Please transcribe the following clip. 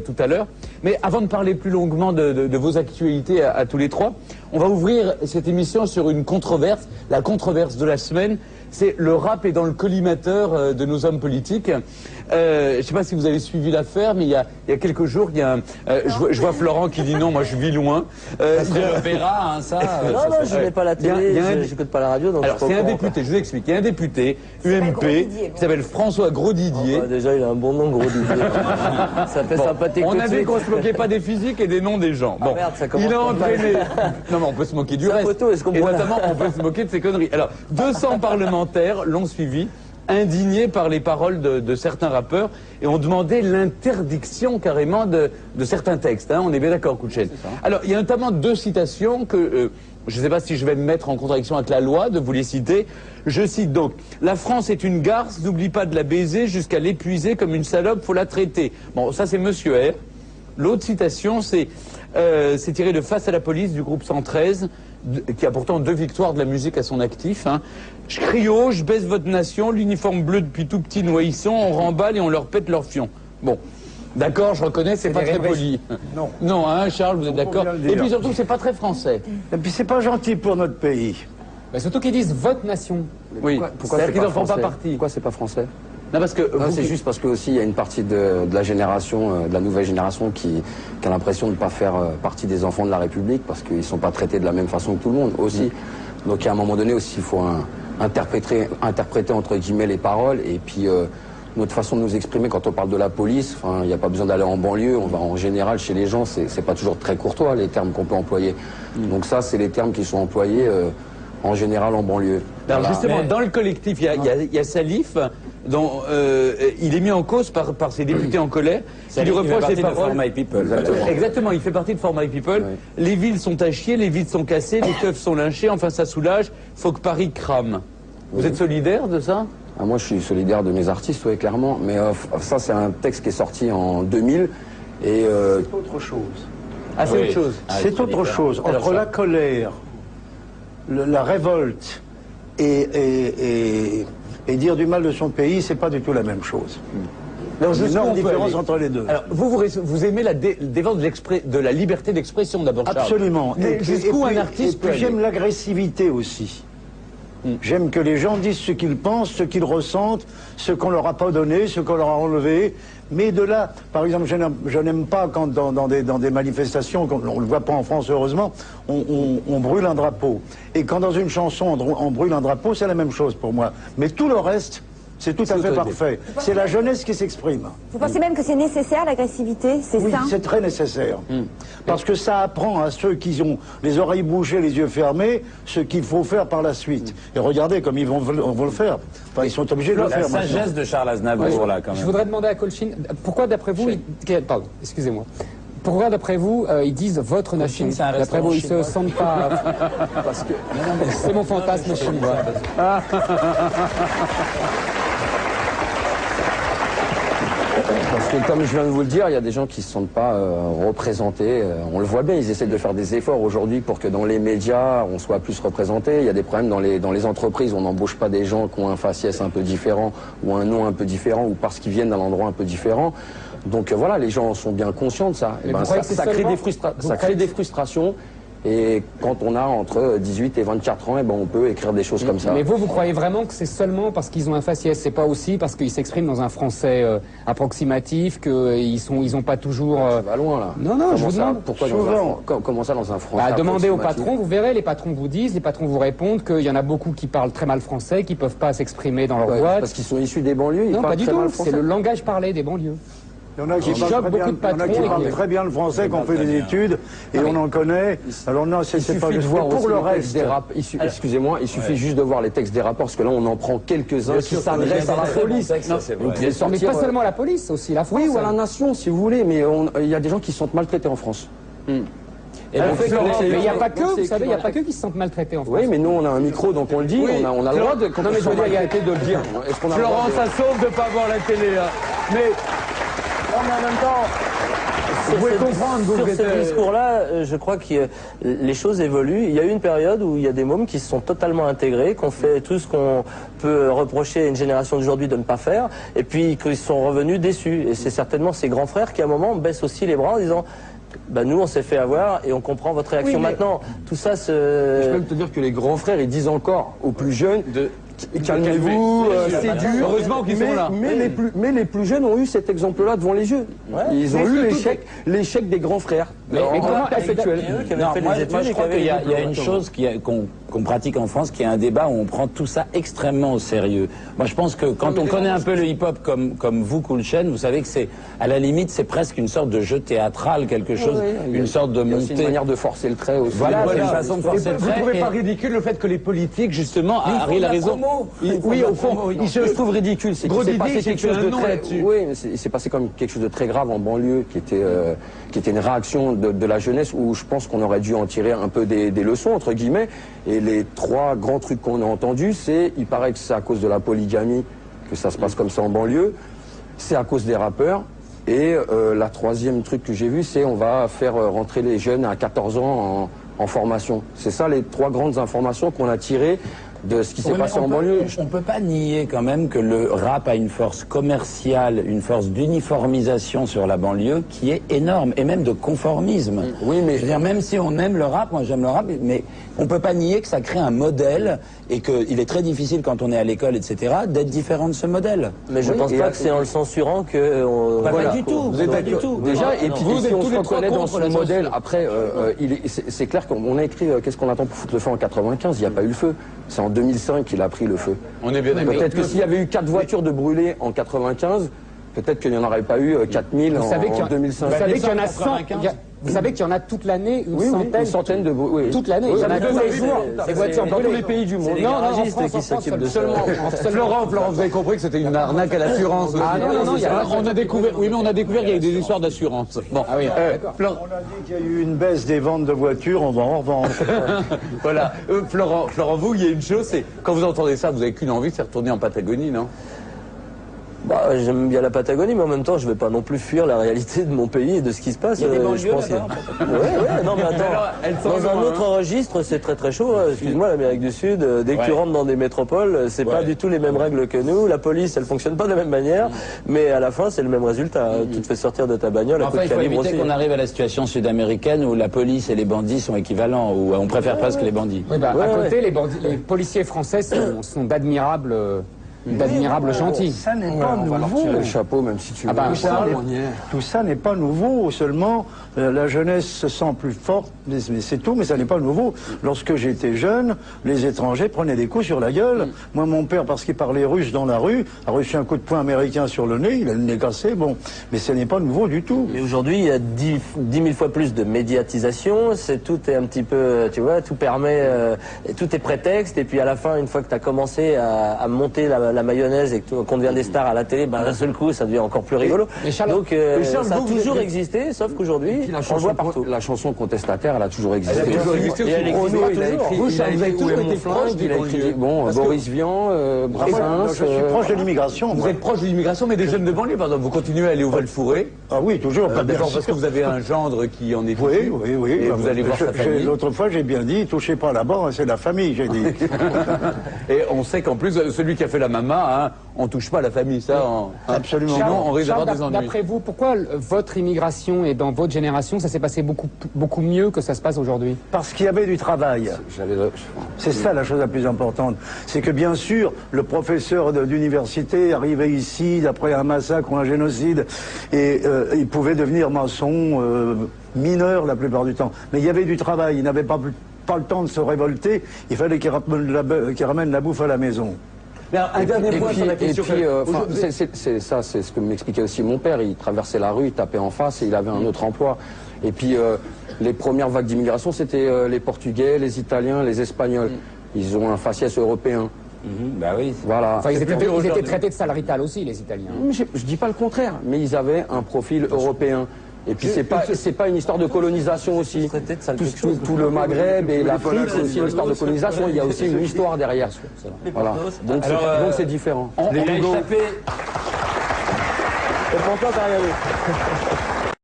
tout à l'heure. Mais avant de parler plus longuement de vos actualités à tous les trois, on va ouvrir cette émission sur une controverse, la controverse de la semaine. C'est le rap est dans le collimateur de nos hommes politiques. Je ne sais pas si vous avez suivi l'affaire, mais il y a quelques jours, il y a je vois Florent qui dit non, moi je vis loin. Ça serait l'opéra, hein, ça. Non, je n'ai pas la télé, je n'écoute pas la radio. Donc alors c'est un député, je vous explique, il y a un député UMP qui s'appelle François Grosdidier. Oh, bah, déjà, il a un bon nom, Grosdidier. Ça fait sympathique. On a vu qu'on se moquait pas des physiques et des noms des gens. Bon, merde, ça commence il a entraîné. Non, mais on peut se moquer du reste. Photo, et notamment, on peut se moquer de ces conneries. Alors, 200 parlementaires l'ont suivi, indignés par les paroles de certains rappeurs, et ont demandé l'interdiction carrément de certains textes. Hein, on est bien d'accord, Kouchen. Alors, il y a notamment deux citations que je ne sais pas si je vais me mettre en contradiction avec la loi de vous les citer. Je cite donc: la France est une garce, n'oublie pas de la baiser jusqu'à l'épuiser comme une salope, faut la traiter. Bon, ça c'est Monsieur R. L'autre citation, c'est tiré de Face à la police du groupe 113, qui a pourtant 2 victoires de la musique à son actif. Hein. Je crie haut, je baisse votre nation, l'uniforme bleu depuis tout petit nous haïssons, on remballe et on leur pète leur fion. Bon, d'accord, je reconnais, c'est pas très poli. Non. Non, hein, Charles, vous êtes d'accord? Et puis surtout, c'est pas très français. Et puis c'est pas gentil pour notre pays. Mais surtout qu'ils disent votre nation. Oui, Pourquoi c'est-à-dire qu'ils n'en font français pas partie. Pourquoi c'est pas français? Non, parce que C'est juste parce que aussi il y a une partie de la génération, de la nouvelle génération qui a l'impression de ne pas faire partie des enfants de la République parce qu'ils ne sont pas traités de la même façon que tout le monde aussi. Donc à un moment donné aussi il faut interpréter entre guillemets les paroles et puis notre façon de nous exprimer quand on parle de la police, il n'y a pas besoin d'aller en banlieue, on va en général chez les gens, c'est pas toujours très courtois les termes qu'on peut employer. Donc ça c'est les termes qui sont employés en général en banlieue. Alors Voilà. justement, dans le collectif, il y a Salif, dont il est mis en cause par ses députés en colère, qui lui reprochent des paroles. For My People. Exactement, il fait partie de For My People. Oui. Les villes sont à chier, les villes sont cassées, les keufs sont lynchés, enfin ça soulage, faut que Paris crame. Vous êtes solidaire de ça? Ah, moi, je suis solidaire de mes artistes, oui, clairement. Mais ça, c'est un texte qui est sorti en 2000. Et C'est autre chose. Ah, c'est autre chose. C'est autre chose. Entre la colère, la révolte et dire du mal de son pays, c'est pas du tout la même chose. Alors, Il y a une jusqu'où on énorme peut différence aller entre les deux. Alors, vous aimez la défense de la liberté d'expression d'abord, Charles. Absolument. Mais jusqu'où un artiste peut puis j'aime aller? l'agressivité aussi. J'aime que les gens disent ce qu'ils pensent, ce qu'ils ressentent, ce qu'on leur a pas donné, ce qu'on leur a enlevé. Mais de là, par exemple, je n'aime pas quand dans des manifestations, on le voit pas en France heureusement, on brûle un drapeau. Et quand dans une chanson on brûle un drapeau, c'est la même chose pour moi. Mais tout le reste, c'est tout à fait parfait. C'est la jeunesse qui s'exprime. Vous pensez même que c'est nécessaire, l'agressivité? C'est Oui, ça? c'est très nécessaire. Parce que ça apprend à ceux qui ont les oreilles bouchées, les yeux fermés, ce qu'il faut faire par la suite. Et regardez comme ils vont le faire. Enfin, ils sont obligés de le La faire. sagesse maintenant. de Charles Aznavour, là, quand Je même. voudrais demander à Kolchin, pourquoi d'après vous, pardon, excusez-moi. Pourquoi d'après vous, ils disent votre nation? c'est un D'après vous, ils se restaurant sentent pas... Parce que... C'est mon fantasme chinois. parce que, comme je viens de vous le dire, il y a des gens qui ne se sentent pas représentés. On le voit bien, ils essaient de faire des efforts aujourd'hui pour que dans les médias, on soit plus représenté. Il y a des problèmes dans les entreprises. On n'embauche pas des gens qui ont un faciès un peu différent ou un nom un peu différent ou parce qu'ils viennent d'un endroit un peu différent. Donc voilà, les gens sont bien conscients de ça. Et vous croyez que c'est ça crée seulement- des frustrations. Et quand on a entre 18 et 24 ans, on peut écrire des choses comme ça. Mais vous croyez vraiment que c'est seulement parce qu'ils ont un faciès? C'est pas aussi parce qu'ils s'expriment dans un français approximatif, qu'ils ont pas toujours... Ça va loin, là. Non, Comment je vous ça demande. Pourquoi Souvent. comment ça dans un français Demandez aux approximatif? patrons, vous verrez, les patrons vous disent, les patrons vous répondent qu'il y en a beaucoup qui parlent très mal français, qui peuvent pas s'exprimer dans leur Ouais, boîte. parce qu'ils sont issus des banlieues, ils Non, parlent pas du très mal tout, français. c'est le langage parlé des banlieues. Il y en a qui Qui parlent choque très beaucoup bien, de il y en a qui patrons, parlent et- très bien le français, qu'on fait des études, et on en connaît. Alors non, c'est pas Il suffit de juste voir pour aussi le les textes reste. des rapports. Excusez-moi, il suffit juste de voir les textes des rapports, parce que là, on en prend quelques-uns qui s'adressent à la police. Donc, les Mais sortir, pas seulement la police, aussi la France. oui, ou à la nation, si vous voulez, mais il y a des gens qui se sentent maltraités en France. Et donc, mais il n'y a pas que, c'est vous savez, il n'y a écrit pas dans que qui se sentent maltraités en France. Oui, mais nous, on a un micro, donc on le dit, Oui. on a le droit de... Non, mais je veux dire, il y a de le dire. Est-ce qu'on a le droit Florent, de- ça sauve de pas voir la télé. Hein. Mais Non, mais en même temps, pouvez comprendre, vous, sur Greta. ce discours-là, je crois que les choses évoluent. Il y a eu une période où il y a des mômes qui se sont totalement intégrés, qui ont fait tout ce qu'on peut reprocher à une génération d'aujourd'hui de ne pas faire, et puis qu'ils sont revenus déçus. Et c'est certainement ces grands frères qui, à un moment, baissent aussi les bras en disant bah, nous, on s'est fait avoir et on comprend votre réaction maintenant. Tout ça se... Je peux même te dire que les grands frères, ils disent encore aux plus jeunes calmez-vous, c'est dur. Heureusement qu'ils sont là. Mais les plus jeunes ont eu cet exemple-là devant les yeux. Ouais. Ils ont eu l'échec des grands frères. Mais comment effectuel. Non, moi, je crois qu'il y a une chose qu'on pratique en France, qui est un débat où on prend tout ça extrêmement au sérieux. Moi, je pense que quand on connaît un peu le hip-hop comme vous, Cool Chain, vous savez que c'est, à la limite, c'est presque une sorte de jeu théâtral, quelque chose, une sorte de Il y a aussi montée. une manière de forcer le trait aussi. Voilà, c'est une façon de forcer le Vous trait. ne trouvez et- pas ridicule le fait que les politiques, justement, Harry a raison. Oui, au fond, je trouve ridicule. C'est qu'il s'est passé quelque chose de très, oui, mais il s'est passé comme quelque chose de très grave en banlieue, qui était une réaction de la jeunesse où je pense qu'on aurait dû en tirer un peu des leçons entre guillemets. Et les trois grands trucs qu'on a entendus, c'est, il paraît que c'est à cause de la polygamie que ça se passe comme ça en banlieue, c'est à cause des rappeurs. Et la troisième truc que j'ai vu, c'est on va faire rentrer les jeunes à 14 ans en formation. C'est ça les trois grandes informations qu'on a tirées de ce qui s'est passé en banlieue. On peut pas nier quand même que le rap a une force commerciale, une force d'uniformisation sur la banlieue qui est énorme, et même de conformisme. Oui, mais je veux dire, même si on aime le rap, moi j'aime le rap, mais on peut pas nier que ça crée un modèle et qu'il est très difficile quand on est à l'école, etc., d'être différent de ce modèle. Mais je pense pas que c'est en le censurant que... Pas du tout. Vous êtes Pas d'accord du tout. Déjà, et Non, puis vous si êtes on tous se les trois reconnaît dans contre ce la modèle, censure. après, c'est clair qu'on a écrit qu'est-ce qu'on attend pour foutre le feu en 95, il n'y a pas eu le feu. C'est en 2005 qu'il a pris le feu. On est bien d'accord. Peut-être que s'il y avait eu 4 voitures de brûlées en 95, peut-être qu'il n'y en aurait pas eu 4000 Vous savez qu'il y en en- 2005. vous savez qu'il y en a 100. 95. Vous savez qu'il y en a toute l'année une Oui, centaine. une centaine de oui. Toute l'année. Il y en a tous les jours. Des voitures Dans tous brûlées. les pays du monde. C'est les Non, non, en garagistes France, qui en France, s'occupent de ça. Florent, vous avez compris que c'était une arnaque à l'assurance. Ah non, il y a- on a découvert, oui, mais on a découvert qu'il y avait des histoires d'assurance. Bon, Ah oui, d'accord. Florent, On a dit qu'il y a eu une baisse des ventes de voitures, on va en revendre. voilà. Florent, vous, il y a une chose, c'est quand vous entendez ça, vous avez qu'une envie, c'est retourner en Patagonie, non? Bah, j'aime bien la Patagonie, mais en même temps, je vais pas non plus fuir la réalité de mon pays et de ce qui se passe. Il y a des je banlieues pense là-bas, ouais, non mais attends, Alors, elles sont dans un loin, autre registre, c'est très très chaud. Hein. Excuse-moi, l'Amérique du Sud, dès que tu rentres dans des métropoles, c'est pas du tout les mêmes règles que nous. La police, elle fonctionne pas de la même manière, mais à la fin, c'est le même résultat. Tu te fais sortir de ta bagnole à coup Enfin, de il faut calibre éviter aussi. qu'on arrive à la situation sud-américaine où la police et les bandits sont équivalents, où on préfère presque les bandits. Oui, bah, Ouais, à côté, ouais. les policiers français sont d'admirables gentils. Ça n'est Ouais, pas on va leur nouveau. tirer le chapeau, même si tu Ah bah, veux. ça, On y est. Tout ça n'est pas nouveau, seulement la jeunesse se sent plus forte, mais c'est tout, mais ça n'est pas nouveau. Lorsque j'étais jeune, les étrangers prenaient des coups sur la gueule. Moi, mon père, parce qu'il parlait russe dans la rue, a reçu un coup de poing américain sur le nez, il a le nez cassé, bon. Mais ce n'est pas nouveau du tout. Mais aujourd'hui, il y a 10 000 fois plus de médiatisation. Tout est un petit peu, tu vois, tout permet, tout est prétexte. Et puis à la fin, une fois que tu as commencé à monter la mayonnaise et qu'on devient des stars à la télé, ben d'un seul coup, ça devient encore plus rigolo. mais Charles- Donc Charles, ça a vous, vous toujours êtes- existé, sauf qu'aujourd'hui, Puis on le voit partout. la chanson contestataire, elle a toujours existé. Elle a toujours existé Et elle aussi. existe Renaud, il a toujours. écrit, Vous, il a Charles, vous avez écrit Où toujours est mon été proche flingue, des il a écrit, banlieues. bon, Parce que- Boris Vian, Moi, Brassens. je suis proche de l'immigration. Vous moi. êtes proche de l'immigration, mais des jeunes de banlieue, par exemple, vous continuez à aller au Val-Fouré. Ah oui, toujours. pas D'abord bien parce que sûr. vous avez un gendre qui en est Oui, issu. oui, oui. Et vous allez voir sa famille. L'autre fois, j'ai bien dit, touchez pas là-bas, hein, c'est la famille, j'ai dit. Et on sait qu'en plus, celui qui a fait la mama, hein, on touche pas à la famille, ça. Absolument. Sinon, on risque Charles, d'avoir des ennuis. d'après vous, pourquoi votre immigration et dans votre génération, ça s'est passé beaucoup mieux que ça se passe aujourd'hui? Parce qu'il y avait du travail. C'est ça la chose la plus importante. C'est que bien sûr, le professeur d'université arrivait ici d'après un massacre ou un génocide et il pouvait devenir maçon mineur la plupart du temps. Mais il y avait du travail, il n'avait pas le temps de se révolter, il fallait qu'il ramène la bouffe à la maison. Mais alors, un dernier point sur la question. C'est ça, c'est ce que m'expliquait aussi mon père. Il traversait la rue, il tapait en face et il avait un autre emploi. Et puis, les premières vagues d'immigration, c'était les Portugais, les Italiens, les Espagnols. Ils ont un faciès européen. Bah oui. Voilà. Enfin, ils plus dur étaient aujourd'hui. traités de salarital aussi, les Italiens. Mais je dis pas le contraire, mais ils avaient un profil européen. Et puis c'est pas une histoire de colonisation aussi. Traité de sale quelque chose. Tout le Maghreb et l'Afrique, c'est aussi une histoire de colonisation. Il y a aussi une histoire derrière. Voilà. Donc c'est différent. Il a échappé. Et pourtant, t'as rien vu.